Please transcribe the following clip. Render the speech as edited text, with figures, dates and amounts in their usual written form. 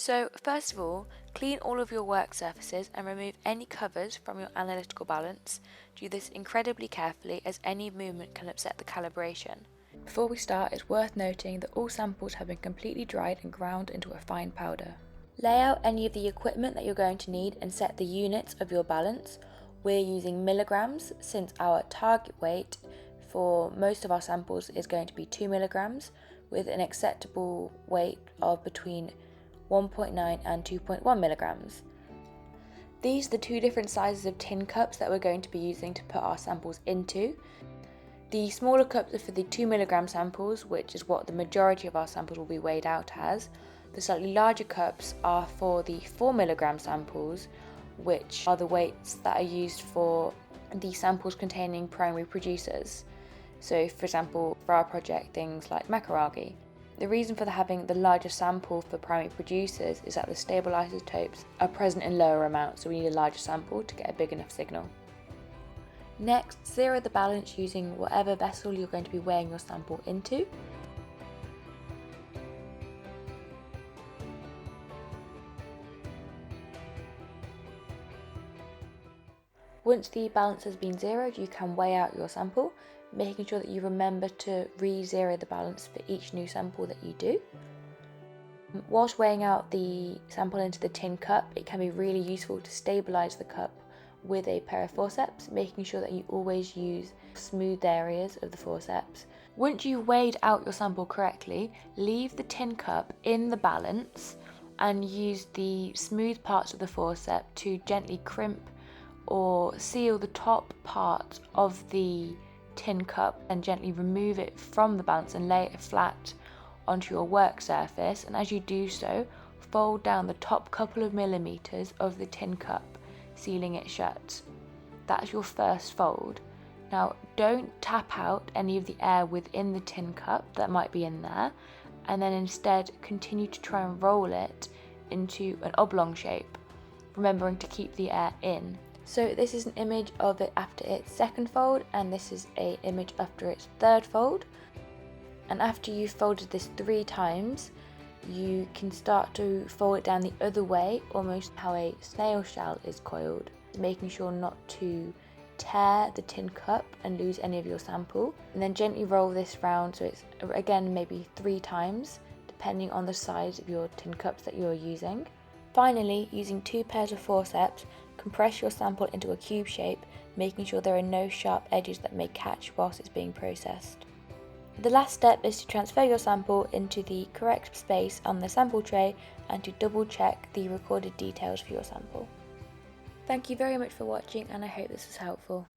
So first of all, clean all of your work surfaces and remove any covers from your analytical balance. Do this incredibly carefully as any movement can upset the calibration. Before we start, it's worth noting that all samples have been completely dried and ground into a fine powder. Lay out any of the equipment that you're going to need and set the units of your balance. We're using milligrams since our target weight for most of our samples is going to be 2 milligrams with an acceptable weight of between 1.9 and 2.1 milligrams. These are the two different sizes of tin cups that we're going to be using to put our samples into. The smaller cups are for the 2 milligram samples, which is what the majority of our samples will be weighed out as. The slightly larger cups are for the 4 milligram samples, which are the weights that are used for the samples containing primary producers. So for example, for our project, things like macroalgae. The reason for having the larger sample for primary producers is that the stable isotopes are present in lower amounts, so we need a larger sample to get a big enough signal. Next, zero the balance using whatever vessel you're going to be weighing your sample into. Once the balance has been zeroed, you can weigh out your sample, making sure that you remember to re-zero the balance for each new sample that you do. Whilst weighing out the sample into the tin cup, it can be really useful to stabilise the cup with a pair of forceps, making sure that you always use smooth areas of the forceps. Once you've weighed out your sample correctly, leave the tin cup in the balance and use the smooth parts of the forceps to gently crimp or seal the top part of the tin cup and gently remove it from the balance and lay it flat onto your work surface. And as you do so, fold down the top couple of millimeters of the tin cup, sealing it shut. That's your first fold. Now don't tap out any of the air within the tin cup that might be in there, and then instead continue to try and roll it into an oblong shape, remembering to keep the air in. So this is an image of it after its second fold, and this is an image after its third fold. And after you've folded this 3 times, you can start to fold it down the other way, almost how a snail shell is coiled, making sure not to tear the tin cup and lose any of your sample. And then gently roll this round, so it's again maybe 3 times, depending on the size of your tin cups that you're using. Finally, using 2 pairs of forceps, compress your sample into a cube shape, making sure there are no sharp edges that may catch whilst it's being processed. The last step is to transfer your sample into the correct space on the sample tray and to double check the recorded details for your sample. Thank you very much for watching, and I hope this was helpful.